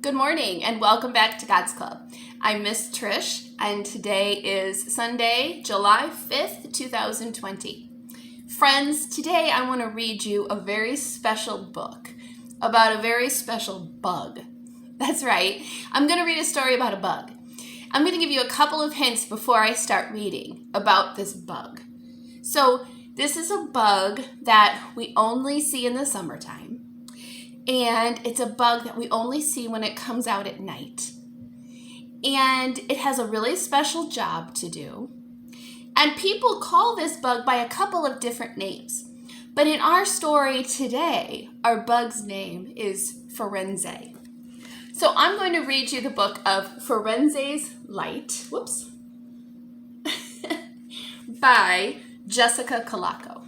Good morning and welcome back to God's Club. I'm Miss Trish and today is Sunday, July 5th, 2020. Friends, today I want to read you a very special book about a very special bug. That's right, I'm going to read a story about a bug. I'm going to give you a couple of hints before I start reading about this bug. So, this is a bug that we only see in the summertime. And it's a bug that we only see when it comes out at night. And it has a really special job to do. And people call this bug by a couple of different names. But in our story today, our bug's name is Firenze. So I'm going to read you the book of Firenze's Light, by Jessica Colaco.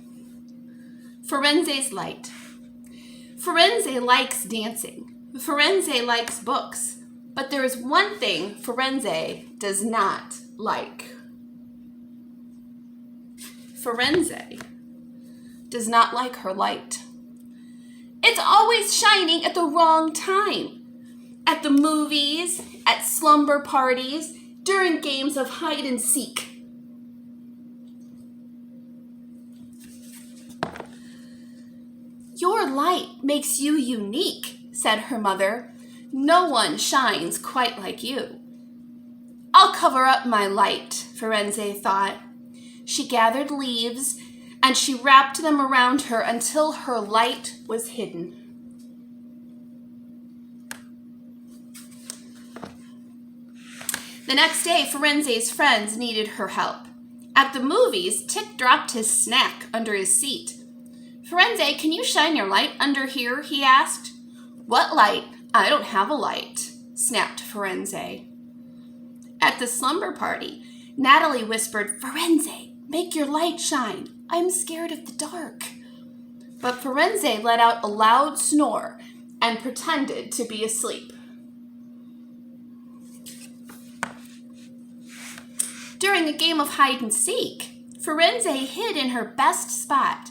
Firenze's Light. Firenze likes dancing. Firenze likes books. But there is one thing Firenze does not like. Firenze does not like her light. It's always shining at the wrong time. At the movies, at slumber parties, during games of hide and seek. Your light makes you unique, said her mother. No one shines quite like you. I'll cover up my light, Firenze thought. She gathered leaves and she wrapped them around her until her light was hidden. The next day, Firenze's friends needed her help. At the movies, Tick dropped his snack under his seat. Firenze, can you shine your light under here? He asked. What light? I don't have a light, snapped Firenze. At the slumber party, Natalie whispered, Firenze, make your light shine. I'm scared of the dark. But Firenze let out a loud snore and pretended to be asleep. During a game of hide and seek, Firenze hid in her best spot,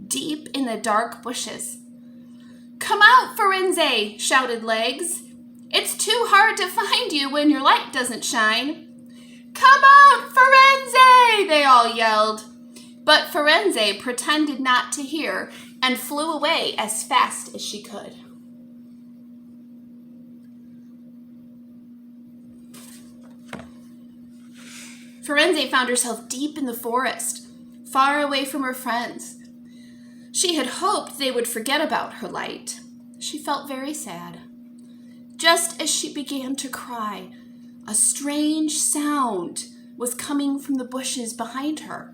deep in the dark bushes. Come out, Firenze, shouted Legs. It's too hard to find you when your light doesn't shine. Come out, Firenze, they all yelled. But Firenze pretended not to hear and flew away as fast as she could. Firenze found herself deep in the forest, far away from her friends. She had hoped they would forget about her light. She felt very sad. Just as she began to cry, a strange sound was coming from the bushes behind her.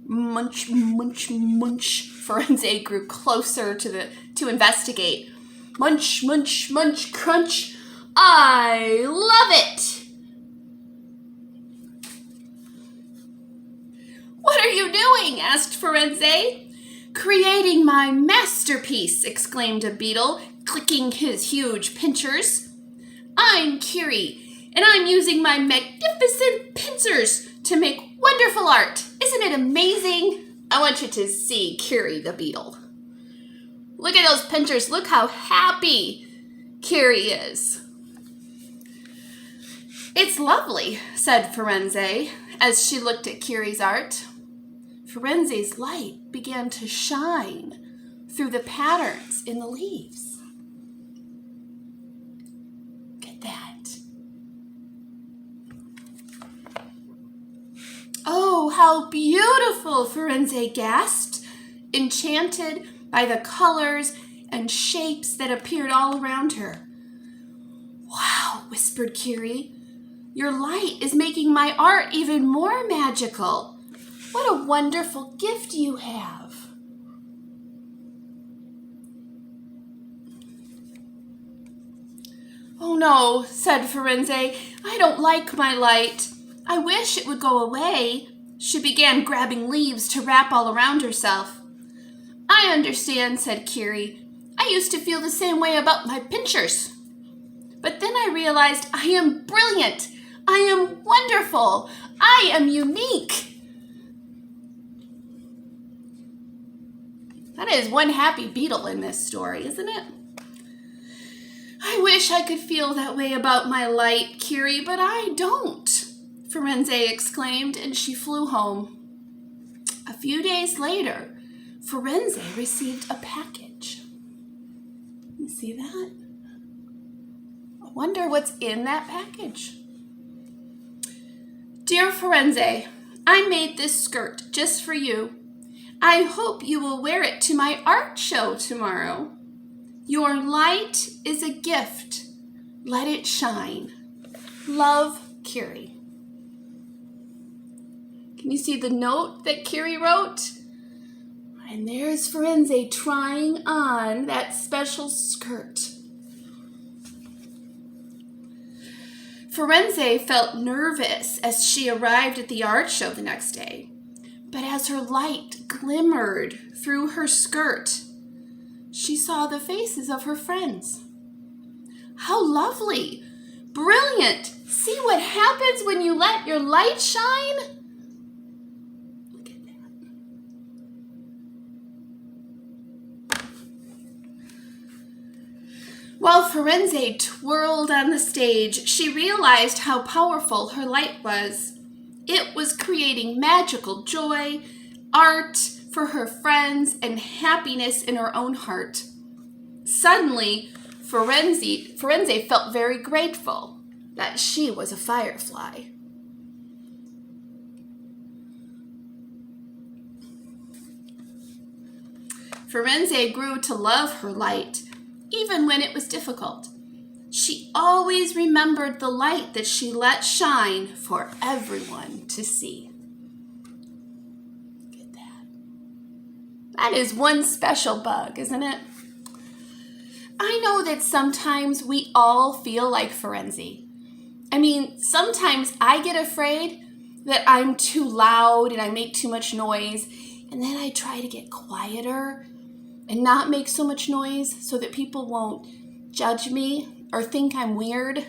Munch, munch, munch. Firenze grew closer to investigate. Munch, munch, munch, crunch. I love it! What are you doing? Asked Firenze. Creating my masterpiece, exclaimed a beetle, clicking his huge pincers. I'm Curie, and I'm using my magnificent pincers to make wonderful art. Isn't it amazing? I want you to see Curie the beetle. Look at those pincers. Look how happy Curie is. It's lovely, said Firenze as she looked at Curie's art. Firenze's light began to shine through the patterns in the leaves. Look at that. Oh, how beautiful, Firenze gasped, enchanted by the colors and shapes that appeared all around her. Wow, whispered Curie. Your light is making my art even more magical. What a wonderful gift you have. Oh no, said Firenze. I don't like my light. I wish it would go away. She began grabbing leaves to wrap all around herself. I understand, said Curie. I used to feel the same way about my pincers. But then I realized I am brilliant. I am wonderful. I am unique. That is one happy beetle in this story, isn't it? I wish wish I could feel that way about my light, Curie, but I don't, Firenze exclaimed, and she flew home. A few days later, Firenze received a package. You see that? I wonder what's in that package. Dear Firenze, I made this skirt just for you. I hope you will wear it to my art show tomorrow. Your light is a gift. Let it shine. Love, Curie. Can you see the note that Curie wrote? And there's Firenze trying on that special skirt. Firenze felt nervous as she arrived at the art show the next day. But as her light glimmered through her skirt, she saw the faces of her friends. How lovely! Brilliant! See what happens when you let your light shine? Look at that. While Firenze twirled on the stage, she realized how powerful her light was. It was creating magical joy, art for her friends, and happiness in her own heart. Suddenly, Firenze felt very grateful that she was a firefly. Firenze grew to love her light, even when it was difficult. She always remembered the light that she let shine for everyone to see. Look at that. That is one special bug, isn't it? I know that sometimes we all feel like Firenze. I mean, sometimes I get afraid that I'm too loud and I make too much noise, and then I try to get quieter and not make so much noise so that people won't judge me or think I'm weird.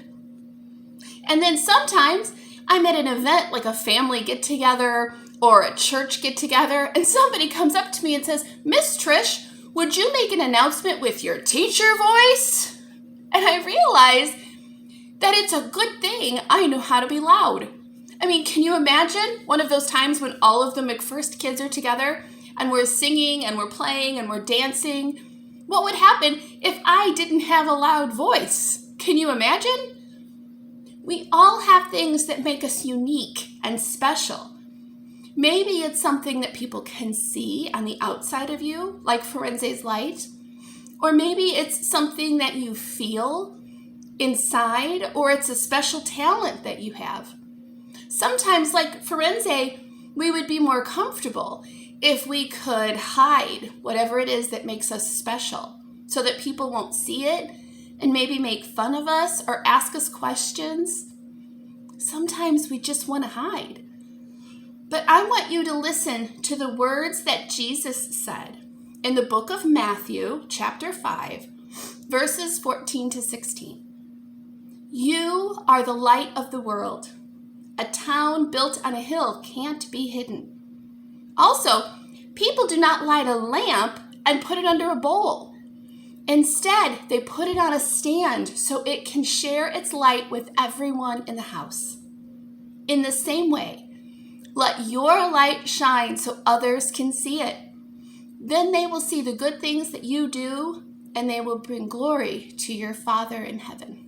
And then sometimes I'm at an event like a family get-together or a church get-together, and somebody comes up to me and says, Miss Trish, would you make an announcement with your teacher voice? And I realize that it's a good thing I know how to be loud. I mean, can you imagine one of those times when all of the McPhirst kids are together and we're singing and we're playing and we're dancing? What would happen if I didn't have a loud voice? Can you imagine? We all have things that make us unique and special. Maybe it's something that people can see on the outside of you, like Firenze's light. Or maybe it's something that you feel inside, or it's a special talent that you have. Sometimes, like Firenze, we would be more comfortable if we could hide whatever it is that makes us special so that people won't see it and maybe make fun of us or ask us questions. Sometimes we just want to hide. But I want you to listen to the words that Jesus said in the book of Matthew, chapter 5, verses 14 to 16. You are the light of the world. A town built on a hill can't be hidden. Also, people do not light a lamp and put it under a bowl. Instead, they put it on a stand so it can share its light with everyone in the house. In the same way, let your light shine so others can see it. Then they will see the good things that you do, and they will bring glory to your Father in heaven.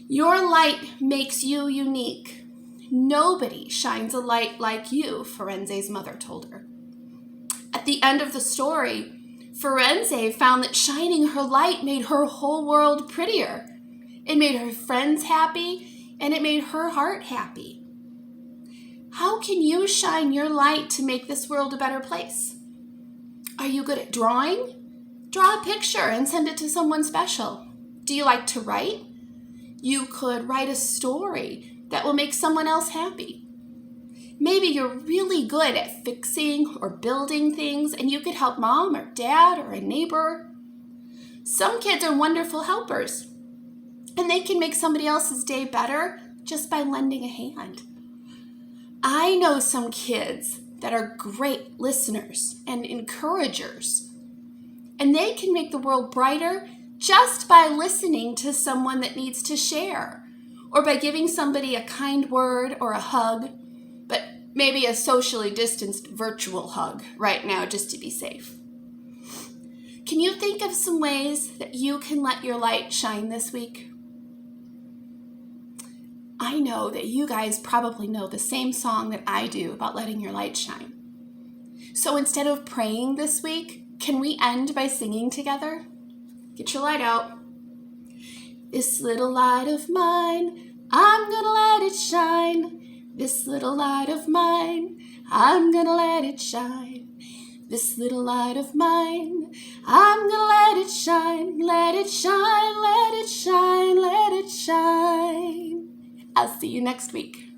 Your light makes you unique. Nobody shines a light like you, Firenze's mother told her. At the end of the story, Firenze found that shining her light made her whole world prettier. It made her friends happy, and it made her heart happy. How can you shine your light to make this world a better place? Are you good at drawing? Draw a picture and send it to someone special. Do you like to write? You could write a story that will make someone else happy. Maybe you're really good at fixing or building things, and you could help mom or dad or a neighbor. Some kids are wonderful helpers, and they can make somebody else's day better just by lending a hand. I know some kids that are great listeners and encouragers, and they can make the world brighter just by listening to someone that needs to share, or by giving somebody a kind word or a hug, but maybe a socially distanced virtual hug right now just to be safe. Can you think of some ways that you can let your light shine this week? I know that you guys probably know the same song that I do about letting your light shine. So instead of praying this week, can we end by singing together? Get your light out. This little light of mine, I'm gonna let it shine. This little light of mine, I'm gonna let it shine. This little light of mine, I'm gonna let it shine. Let it shine, let it shine, let it shine. I'll see you next week.